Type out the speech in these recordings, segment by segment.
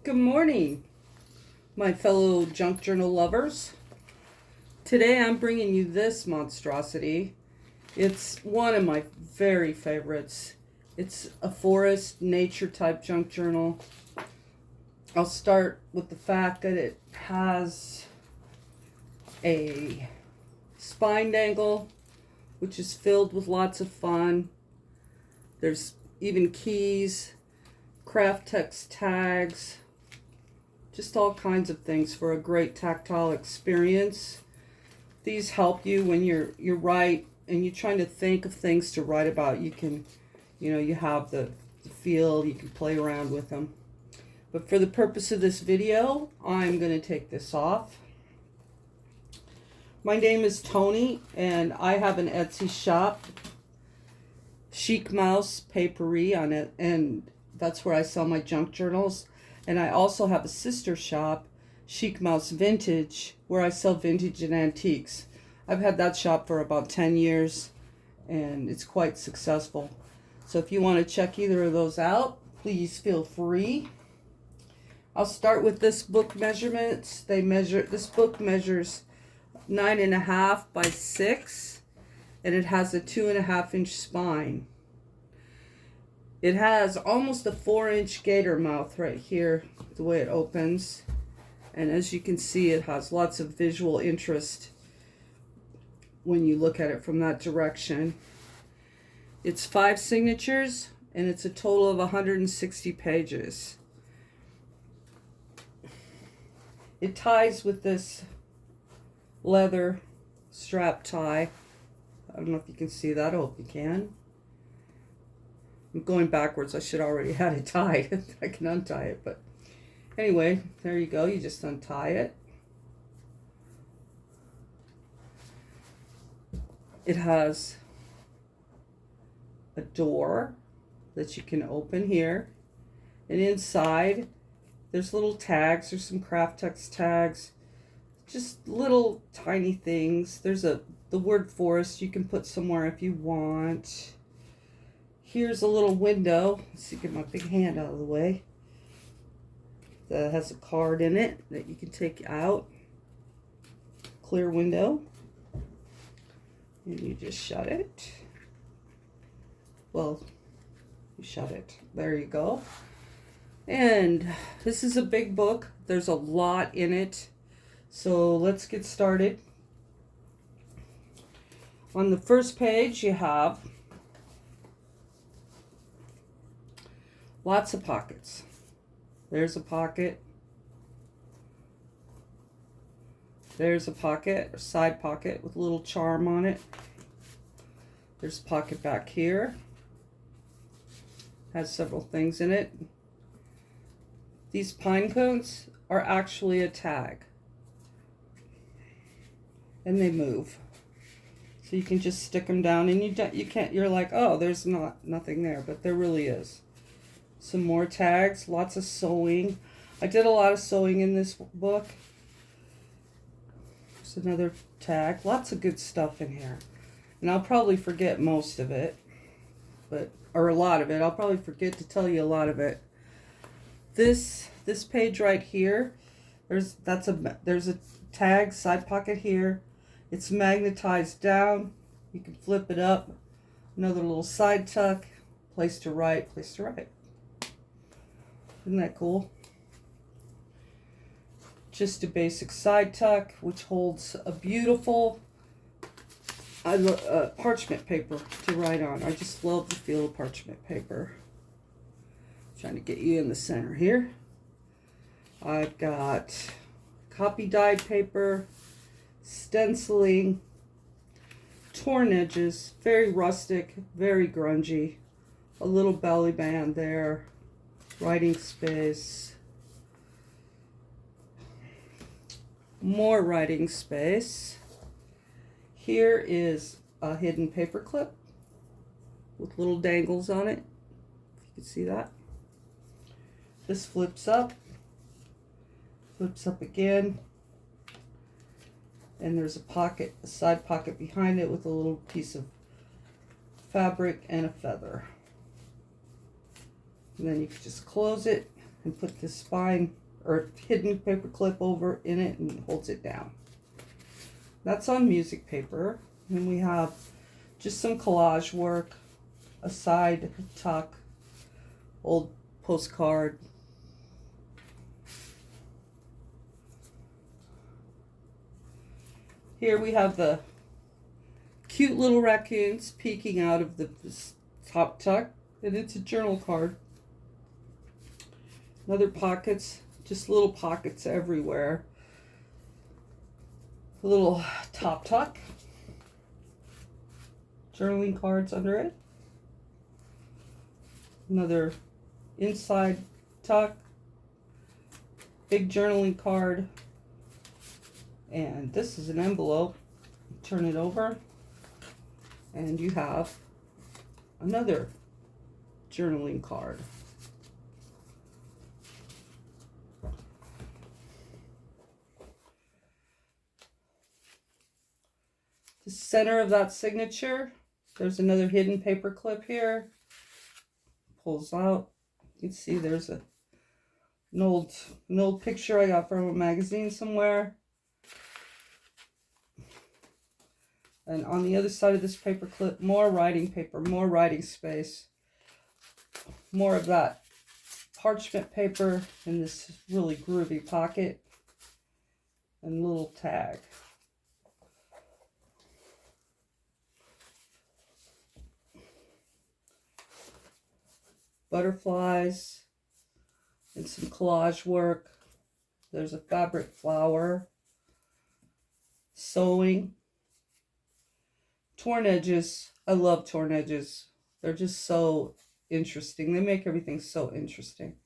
Good morning, my fellow junk journal lovers. Today I'm bringing you this monstrosity. It's one of my very favorites. It's a forest nature type junk journal. I'll start with the fact that it has a spine dangle, which is filled with lots of fun. There's even keys, craft text tags, just all kinds of things for a great tactile experience. These help you when you write and you're trying to think of things to write about. You can, you have the feel, you can play around with them. But for the purpose of this video, I'm going to take this off. My name is Tony, and I have an Etsy shop, Chic Mouse Papery on it, and that's where I sell my junk journals. And I also have a sister shop, Chic Mouse Vintage, where I sell vintage and antiques. I've had that shop for about 10 years, and it's quite successful. So if you want to check either of those out, please feel free. I'll start with this book measurements. This book measures 9.5 by 6, and it has a 2.5-inch spine. It has almost a 4-inch gator mouth right here, the way it opens. And as you can see, it has lots of visual interest when you look at it from that direction. It's 5 signatures, and it's a total of 160 pages. It ties with this leather strap tie. I don't know if you can see that. I hope you can. I'm going backwards. I should already had it tied. I can untie it, but anyway, there you go. You just untie it. It has a door that you can open here, and inside there's little tags. There's some craft text tags, just little tiny things. There's the word forest you can put somewhere if you want. Here's a little window. Let's see, get my big hand out of the way. That has a card in it that you can take out. Clear window. And you just shut it. Well, you shut it. There you go. And this is a big book. There's a lot in it. So let's get started. On the first page, you have lots of pockets. There's a pocket. There's a pocket, a side pocket with a little charm on it. There's a pocket back here. Has several things in it. These pine cones are actually a tag. And they move. So you can just stick them down, and you can't, you're like, oh, there's nothing there, but there really is. Some more tags, lots of sewing. I did a lot of sewing in this book. There's another tag. Lots of good stuff in here. And I'll probably forget most of it, or a lot of it. I'll probably forget to tell you a lot of it. This page right here, there's a tag, side pocket here. It's magnetized down. You can flip it up. Another little side tuck. Place to write, place to write. Isn't that cool? Just a basic side tuck, which holds a beautiful parchment paper to write on. I just love the feel of parchment paper. Trying to get you in the center here. I've got copy dyed paper, stenciling, torn edges, very rustic, very grungy. A little belly band there. Writing space, more writing space. Here is a hidden paper clip with little dangles on it, if you can see that. This flips up again, and there's a pocket, a side pocket behind it with a little piece of fabric and a feather. And then you can just close it and put the spine or hidden paper clip over in it and holds it down. That's on music paper. And we have just some collage work, a side tuck, old postcard. Here we have the cute little raccoons peeking out of the top tuck, and it's a journal card. Another pockets, just little pockets everywhere. A little top tuck, journaling cards under it. Another inside tuck, big journaling card. And this is an envelope. Turn it over, and you have another journaling card. The center of that signature, there's another hidden paper clip here. Pulls out. You can see there's an old picture I got from a magazine somewhere. And on the other side of this paper clip, more writing paper, more writing space. More of that parchment paper in this really groovy pocket. And a little tag. Butterflies and some collage work. There's a fabric flower. Sewing. Torn edges. I love torn edges. They're just so interesting. They make everything so interesting.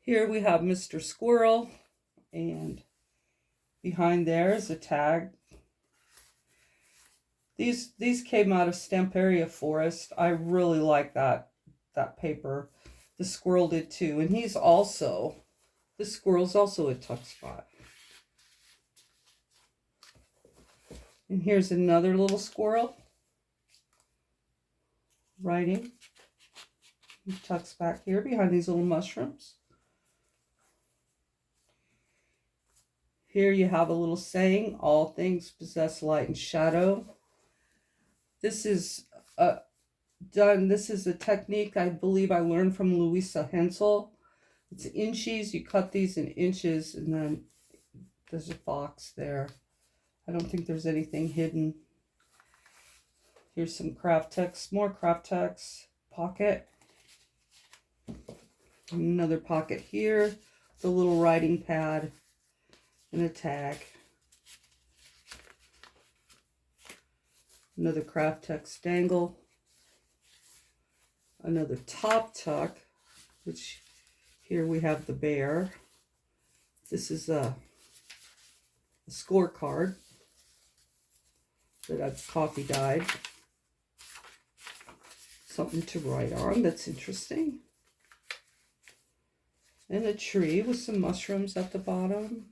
Here we have Mr. Squirrel, and behind there is a tag. These came out of Stamperia Forest. I really like that paper. The squirrel did too, and the squirrel's also a tuck spot. And here's another little squirrel writing. He tucks back here behind these little mushrooms. Here you have a little saying, all things possess light and shadow. This is a technique I believe I learned from Louisa Hensel. It's inches. You cut these in inches, and then there's a box there. I don't think there's anything hidden. Here's some craft text, more craft text, pocket. Another pocket here, the little writing pad, and a tag. Another craft text dangle. Another top tuck, which here we have the bear. This is a scorecard that I've coffee dyed. Something to write on that's interesting. And a tree with some mushrooms at the bottom.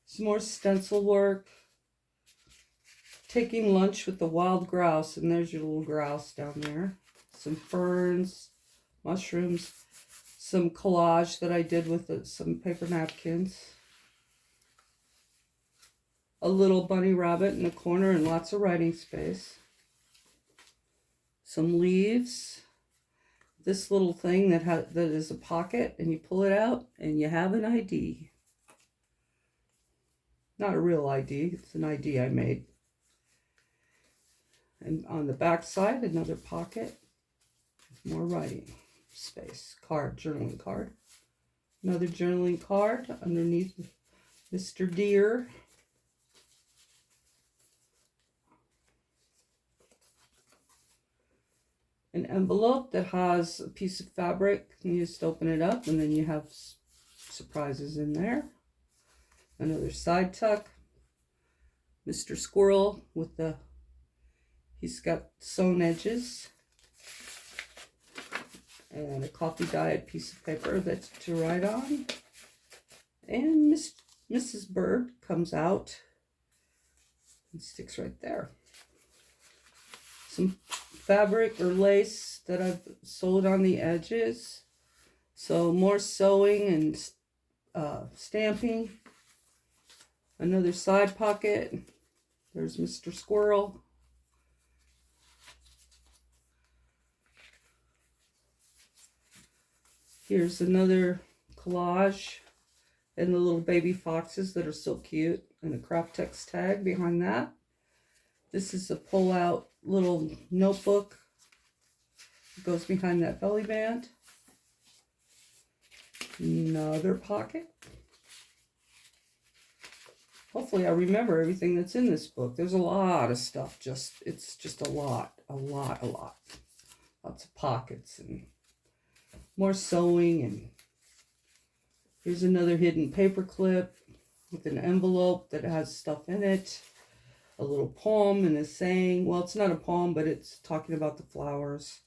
Some more stencil work. Taking lunch with the wild grouse, and there's your little grouse down there. Some ferns, mushrooms, some collage that I did with some paper napkins. A little bunny rabbit in the corner and lots of writing space. Some leaves. This little thing that is a pocket, and you pull it out and you have an ID. Not a real ID, it's an ID I made. And on the back side, another pocket. More writing space. Card, journaling card. Another journaling card underneath Mr. Deer. An envelope that has a piece of fabric. You just open it up, and then you have surprises in there. Another side tuck. Mr. Squirrel with he's got sewn edges. And a coffee dyed piece of paper that's to write on. And Mrs. Bird comes out and sticks right there. Some fabric or lace that I've sewed on the edges. So more sewing and stamping. Another side pocket. There's Mr. Squirrel. Here's another collage and the little baby foxes that are so cute, and a craft text tag behind that. This is a pull-out little notebook. It goes behind that belly band. Another pocket. Hopefully I remember everything that's in this book. There's a lot of stuff. It's just a lot. Lots of pockets and more sewing. And here's another hidden paper clip with an envelope that has stuff in it. A little poem and a saying. Well, it's not a poem, but it's talking about the flowers.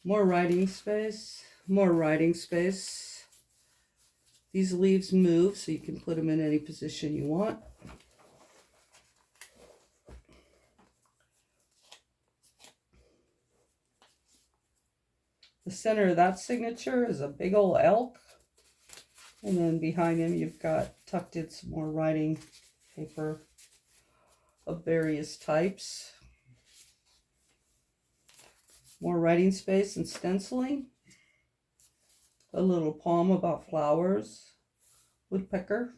More writing space. More writing space. These leaves move, so you can put them in any position you want. The center of that signature is a big old elk. And then behind him, you've got tucked in some more writing paper of various types. More writing space and stenciling. A little poem about flowers. Woodpecker.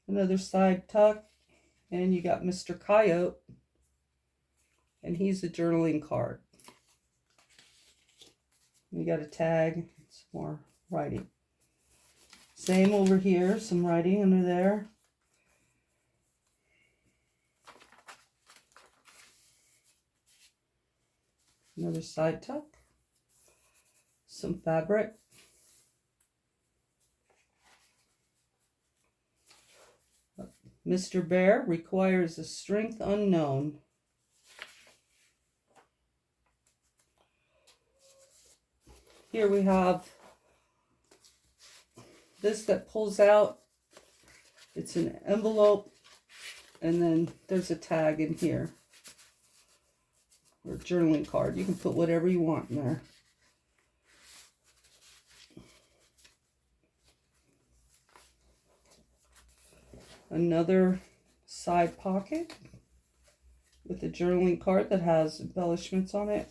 Another side tuck. And you got Mr. Coyote. And he's a journaling card. You got a tag. Some more writing. Same over here. Some writing under there. Another side tuck. Some fabric. Mr. Bear requires a strength unknown. Here we have this that pulls out. It's an envelope, and then there's a tag in here. Or journaling card. You can put whatever you want in there. Another side pocket with a journaling card that has embellishments on it.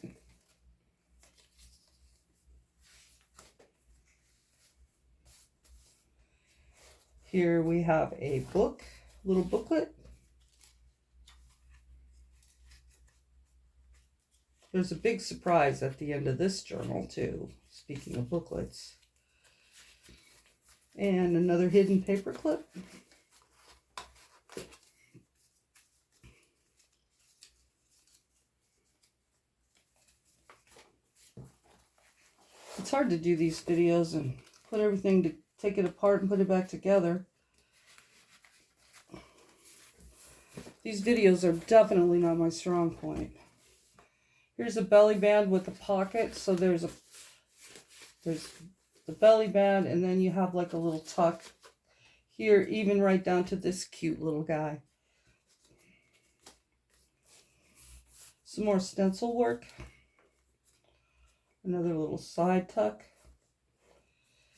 Here we have a book, little booklet. There's a big surprise at the end of this journal too, speaking of booklets. And another hidden paper clip. It's hard to do these videos and put everything to take it apart and put it back together. These videos are definitely not my strong point. Here's a belly band with a pocket. So there's the belly band, and then you have like a little tuck here, even right down to this cute little guy. Some more stencil work. Another little side tuck.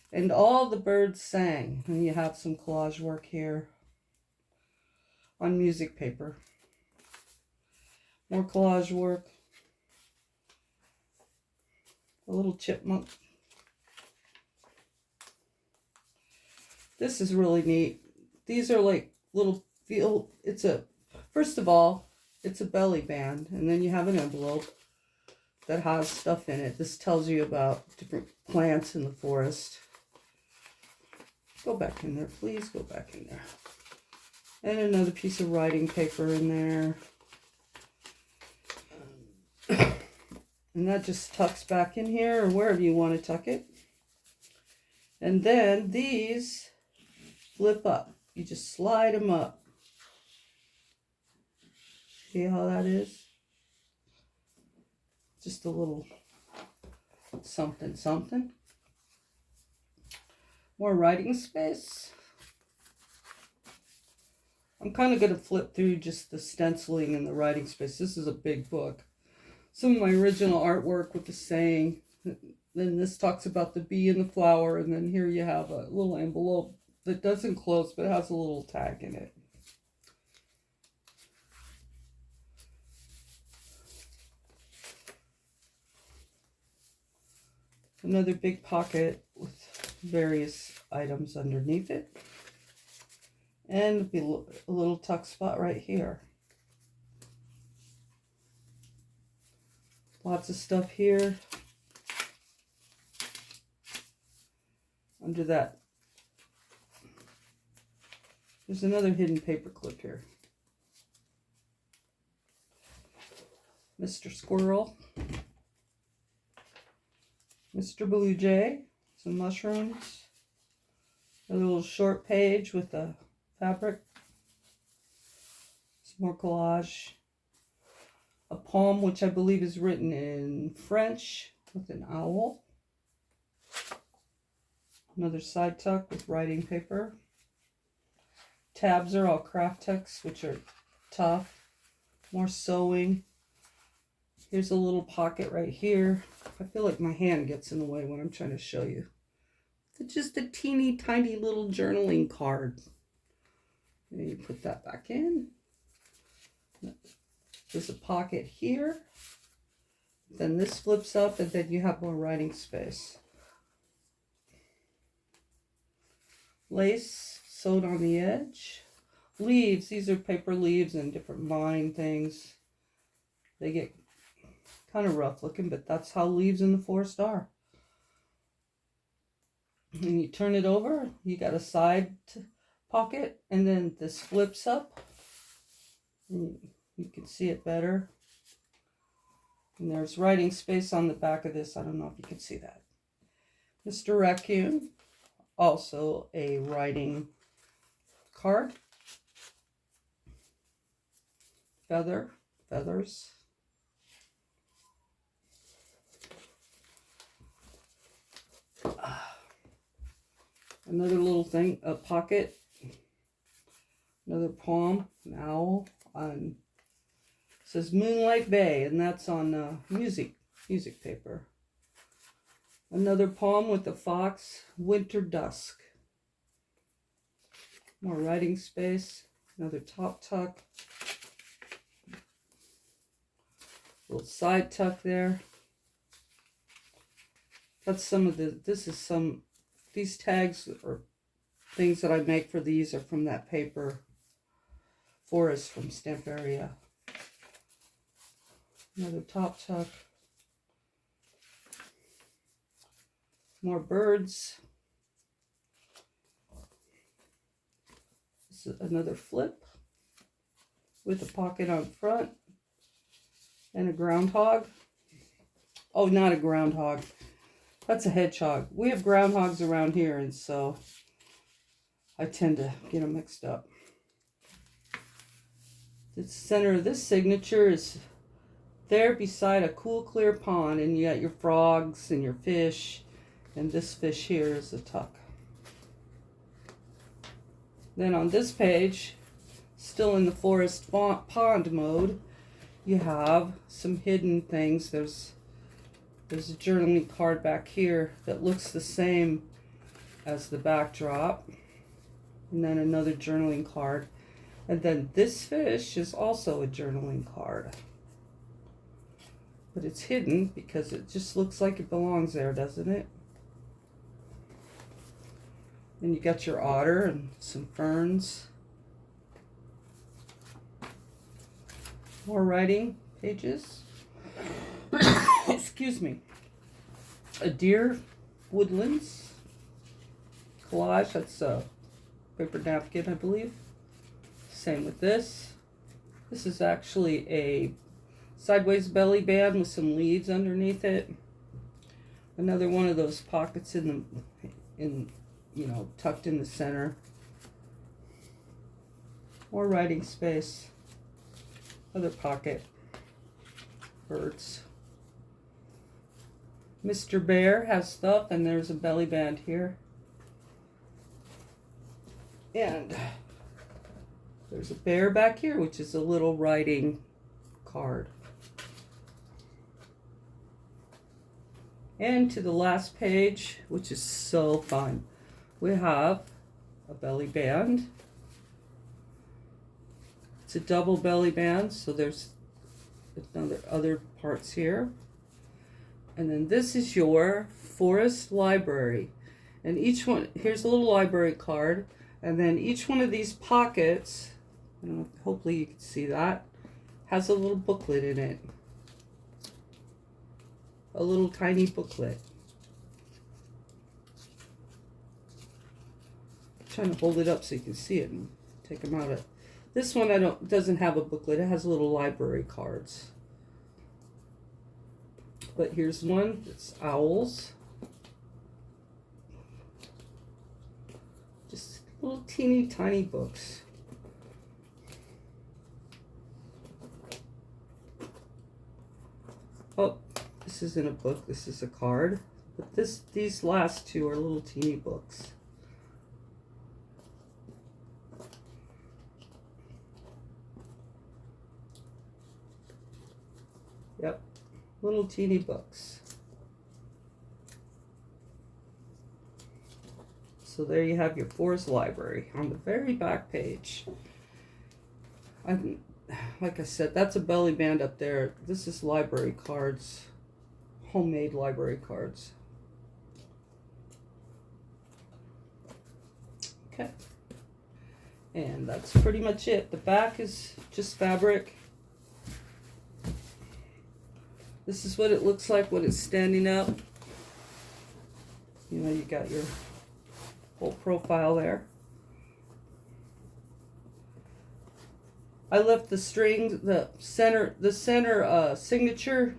And all the birds sang. And you have some collage work here on music paper. More collage work. A little chipmunk. This is really neat. These are like little feel. First of all, it's a belly band, and then you have an envelope that has stuff in it. This tells you about different plants in the forest. Go back in there, please. Go back in there. And another piece of writing paper in there. And that just tucks back in here or wherever you want to tuck it. And then these flip up. You just slide them up. See how that is? Just a little something, something. More writing space. I'm kind of going to flip through just the stenciling and the writing space. This is a big book. some of my original artwork with the saying. Then this talks about the bee and the flower, and then here you have a little envelope that doesn't close but has a little tag in it. Another big pocket with various items underneath it. And a little tuck spot right here. Lots of stuff here. Under that, there's another hidden paper clip here. Mr. Squirrel. Mr. Blue Jay. Some mushrooms. A little short page with a fabric. Some more collage. A poem which I believe is written in French with an owl. Another side tuck with writing paper. Tabs are all craft text, which are tough. More sewing. Here's a little pocket right here. I feel like my hand gets in the way when I'm trying to show you. It's just a teeny tiny little journaling card. And you put that back in. There's a pocket here. Then this flips up, and then you have more writing space. Lace sewed on the edge. Leaves, these are paper leaves and different vine things. They get kind of rough looking, but that's how leaves in the forest are. And you turn it over, you got a side pocket, and then this flips up. And you can see it better. And there's writing space on the back of this. I don't know if you can see that. Mr. Raccoon. Also a writing card. Feathers. Another little thing, a pocket. Another poem, an owl. It says Moonlight Bay, and that's on music paper. Another poem with a fox, Winter Dusk. More writing space. Another top tuck. Little side tuck there. That's some of these tags or things that I make for these are from that paper forest from Stamperia. Another top tuck. More birds. This is another flip with a pocket on front and a groundhog. Oh, not a groundhog. That's a hedgehog. We have groundhogs around here, and so I tend to get them mixed up. The center of this signature is there beside a cool, clear pond, and you got your frogs and your fish. And this fish here is a tuck. Then on this page, still in the forest pond mode, you have some hidden things. There's a journaling card back here that looks the same as the backdrop. And then another journaling card. And then this fish is also a journaling card. But it's hidden because it just looks like it belongs there, doesn't it? And you got your otter and some ferns. More writing pages. Excuse me. A deer, woodlands. Collage, that's a paper napkin, I believe. Same with this. This is actually a sideways belly band with some leaves underneath it. Another one of those pockets tucked in the center. More writing space. Other pocket. Birds. Mr. Bear has stuff, and there's a belly band here. And there's a bear back here, which is a little writing card. And to the last page, which is so fun, we have a belly band. It's a double belly band, so there's other parts here. And then this is your forest library. And each one, here's a little library card. And then each one of these pockets, hopefully you can see that, has a little booklet in it. A little tiny booklet. I'm trying to hold it up so you can see it and take them out of. This one doesn't have a booklet. It has little library cards. But here's one. It's owls. Just little teeny tiny books. Oh, this isn't a book. This is a card. But these last two are little teeny books. Yep, little teeny books. So there you have your forest library on the very back page. Like I said, that's a belly band up there. This is library cards, homemade library cards. Okay, and that's pretty much it. The back is just fabric. This is what it looks like when it's standing up. You know, you got your whole profile there. I left the strings, the center signature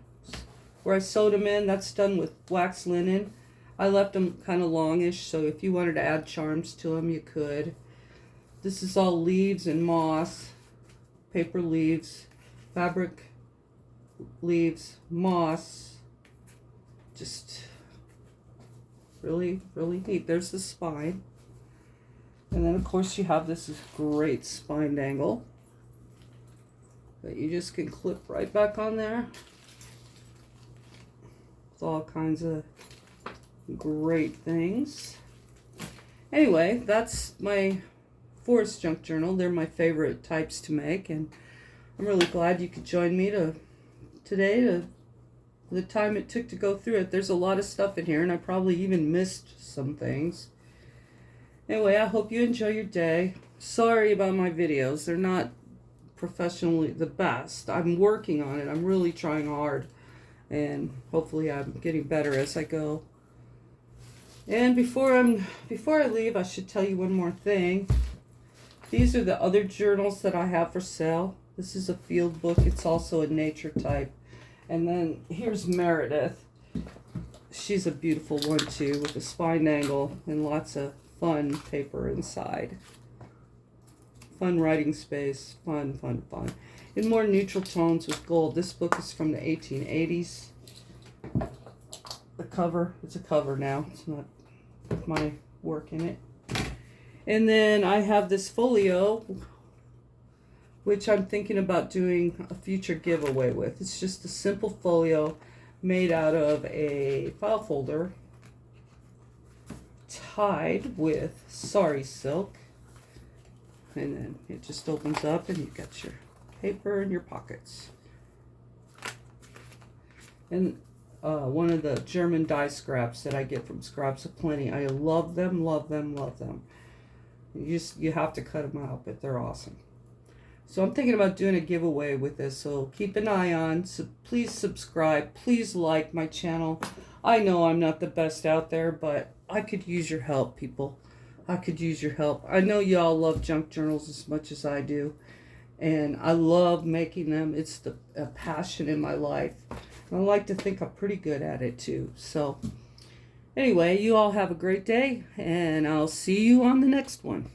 where I sewed them in. That's done with wax linen. I left them kind of longish, so if you wanted to add charms to them, you could. This is all leaves and moss, paper leaves, fabric leaves, moss. Just really, really neat. There's the spine. And then, of course, you have this great spine dangle that you just can clip right back on there. With all kinds of great things. Anyway, that's my forest junk journal. They're my favorite types to make, and I'm really glad you could join me today the time it took to go through it. There's a lot of stuff in here, and I probably even missed some things. Anyway, I hope you enjoy your day. Sorry about my videos. They're not professionally the best. I'm working on it. I'm really trying hard, and hopefully I'm getting better as I go. And before I leave, I should tell you one more thing. These are the other journals that I have for sale. This is a field book. It's also a nature type. And then here's Meredith. She's a beautiful one too, with a spine angle and lots of fun paper inside. Fun writing space. Fun, fun, fun. In more neutral tones with gold. This book is from the 1880s. The cover, it's a cover now. It's not my work in it. And then I have this folio, which I'm thinking about doing a future giveaway with. It's just a simple folio made out of a file folder tied with sari silk. And then it just opens up and you've got your paper in your pockets. And one of the German die scraps that I get from Scraps of Plenty. I love them, love them, love them. You have to cut them out, but they're awesome. So I'm thinking about doing a giveaway with this, so keep an eye on. So please subscribe. Please like my channel. I know I'm not the best out there, but I could use your help, people. I could use your help. I know y'all love junk journals as much as I do, and I love making them. It's a passion in my life. And I like to think I'm pretty good at it too. So anyway, you all have a great day, and I'll see you on the next one.